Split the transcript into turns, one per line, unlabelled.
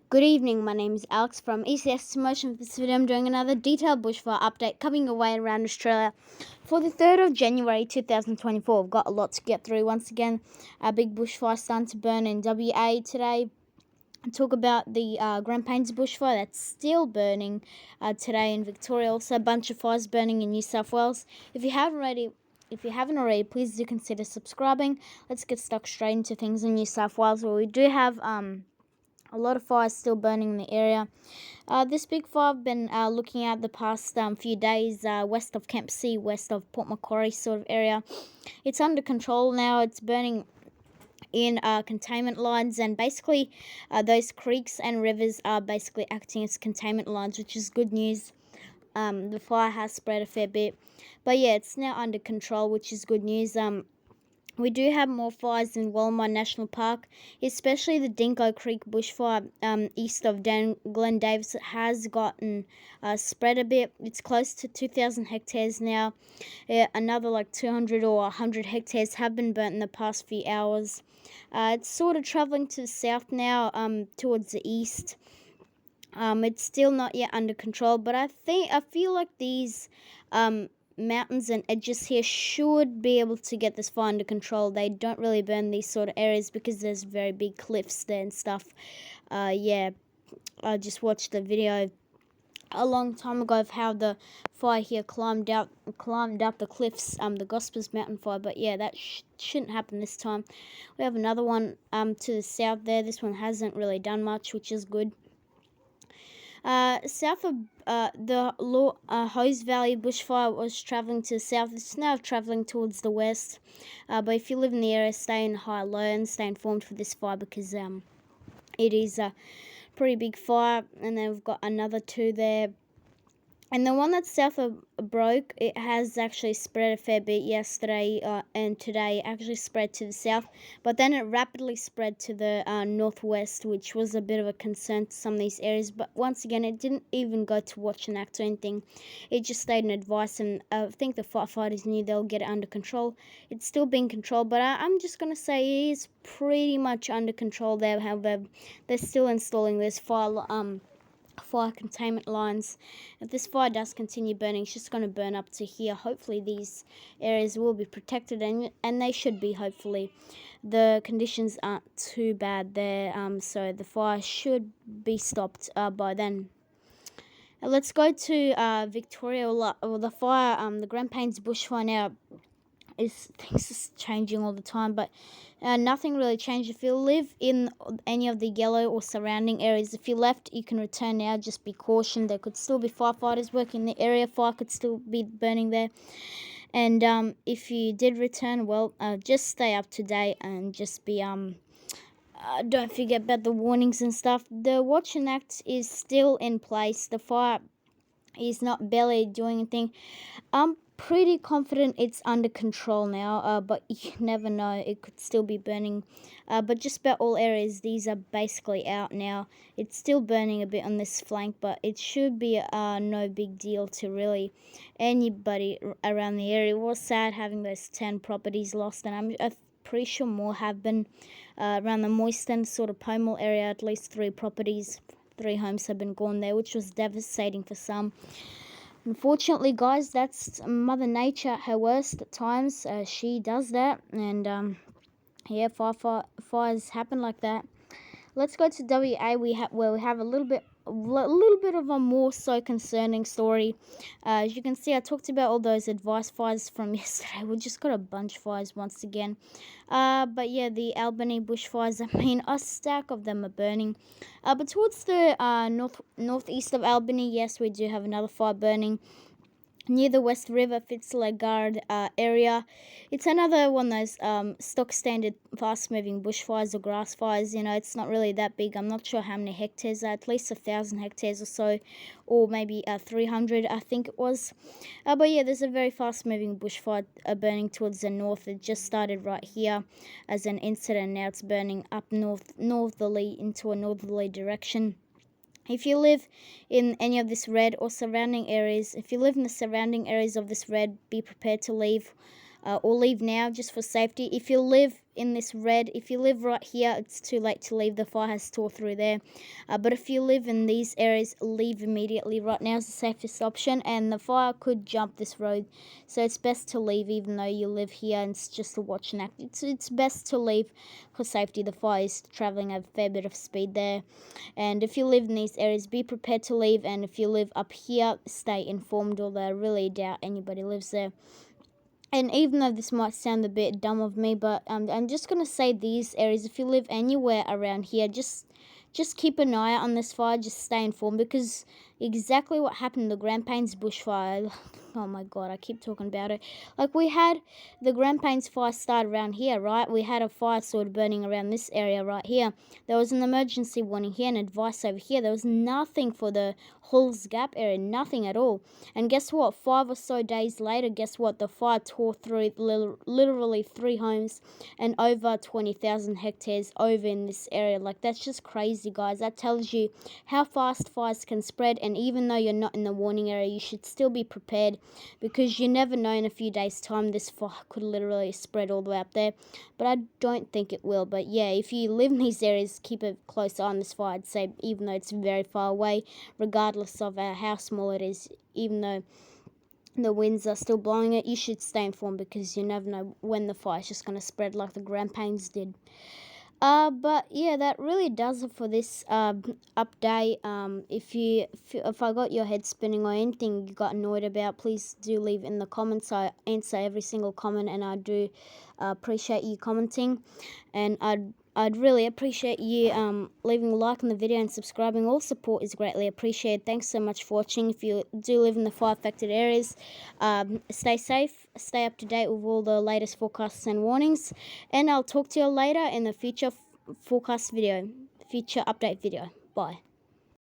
Good evening, my name is Alex from ECS Motion. For this video, I'm doing another detailed bushfire update coming away around Australia for the 3rd of January 2024. We've got a lot to get through. Once again, a big bushfire starting to burn in WA today. I'll talk about the Grampians bushfire that's still burning today in Victoria. Also, a bunch of fires burning in New South Wales. If you haven't already, please do consider subscribing. Let's get stuck straight into things in New South Wales, where we do have a lot of fires still burning in the area. This big fire I've been looking at the past few days west of Kempsey, west of Port Macquarie sort of area. It's under control now. It's burning in containment lines, and basically those creeks and rivers are basically acting as containment lines, which is good news. The fire has spread a fair bit, but yeah, it's now under control, which is good news. We do have more fires in Walmart National Park, especially the Dingo Creek bushfire east of Glen Davis has gotten spread a bit. It's close to 2,000 hectares now. Another like 200 or 100 hectares have been burnt in the past few hours. It's sort of traveling to the south now, towards the east. It's still not yet under control, but I feel like these mountains and edges here should be able to get this fire under control. They don't really burn these sort of areas because there's very big cliffs there and stuff. Yeah, I just watched the video a long time ago of how the fire here climbed up the cliffs, the Gospers Mountain fire. But yeah, that shouldn't happen this time. We have another one to the south there. This one hasn't really done much, which is good. South of the Hose Valley bushfire was travelling to the south. It's now travelling towards the west. But if you live in the area, stay in high alert and stay informed for this fire, because it is a pretty big fire. And then we've got another two there. And the one that's south of Broke, it has actually spread a fair bit yesterday and today. It actually spread to the south, but then it rapidly spread to the northwest, which was a bit of a concern to some of these areas. But once again, it didn't even go to watch and act or anything. It just stayed in advice, and I think the firefighters knew they'll get it under control. It's still being controlled, but I'm just going to say it is pretty much under control there. However, they're still installing this fire containment lines. If this fire does continue burning, it's just going to burn up to here. Hopefully these areas will be protected, and they should be. Hopefully the conditions aren't too bad there, so the fire should be stopped by then. Let's go to Victoria. The fire, the Grampians bushfire now, things is changing all the time, but nothing really changed. If you live in any of the yellow or surrounding areas, if you left, you can return now. Just be cautioned. There could still be firefighters working in the area. Fire could still be burning there. And if you did return, well, just stay up to date and just be don't forget about the warnings and stuff. The Watch and Act is still in place. The fire is not barely doing anything. I'm pretty confident it's under control now, but you never know. It could still be burning. But just about all areas, these are basically out now. It's still burning a bit on this flank, but it should be no big deal to really anybody around the area. It was sad having those 10 properties lost, and I'm pretty sure more have been around the Moyston sort of Pomel area. At least 3 properties, 3 homes have been gone there, which was devastating for some. Unfortunately, guys, that's Mother Nature at her worst at times. She does that, and yeah, fires happen like that. Let's go to WA. Where we have a little bit of a more so concerning story. As you can see, I talked about all those advice fires from yesterday. We just got a bunch of fires once again. But yeah, the Albany bushfires, I mean, a stack of them are burning. But towards the northeast of Albany, yes, we do have another fire burning near the West River Fitzlegard area. It's another one of those stock standard fast moving bushfires or grass fires. You know, it's not really that big. I'm not sure how many hectares, at least 1,000 hectares or so, or maybe 300, I think it was. But yeah, there's a very fast moving bushfire burning towards the north. It just started right here as an incident. Now it's burning up northerly into a northerly direction. If you live in any of this red or surrounding areas, if you live in the surrounding areas of this red, be prepared to leave. or leave now just for safety. If you live in this red, if you live right here, it's too late to leave. The fire has tore through there. But if you live in these areas, leave immediately. Right now is the safest option, and the fire could jump this road, so it's best to leave. Even though you live here and it's just a watch and act, it's best to leave for safety. The fire is traveling at a fair bit of speed there, and if you live in these areas, be prepared to leave. And if you live up here, stay informed, although I really doubt anybody lives there. And even though this might sound a bit dumb of me, but I'm just going to say these areas, if you live anywhere around here, just keep an eye on this fire, just stay informed, because exactly what happened in the Grand Pains bushfire, oh my god, I keep talking about it. Like, we had the Grand Pains fire start around here, right? We had a fire sword burning around this area right here. There was an emergency warning here and advice over here. There was nothing for the Halls Gap area, nothing at all. And guess what? 5 or so days later, guess what? The fire tore through literally 3 homes and over 20,000 hectares over in this area. Like, that's just crazy, guys. That tells you how fast fires can spread. And even though you're not in the warning area, you should still be prepared, because you never know, in a few days' time, this fire could literally spread all the way up there. But I don't think it will. But yeah, if you live in these areas, keep a close eye on this fire. I'd say, even though it's very far away, regardless of how small it is, even though the winds are still blowing it, you should stay informed, because you never know when the fire's just going to spread like the Grand Pains did. But yeah, that really does it for this update. If I got your head spinning or anything you got annoyed about, please do leave in the comments. I answer every single comment, and I do appreciate you commenting, and I'd really appreciate you leaving a like on the video and subscribing. All support is greatly appreciated. Thanks so much for watching. If you do live in the fire affected areas, stay safe, stay up to date with all the latest forecasts and warnings, and I'll talk to you later in the future forecast video, future update video. Bye.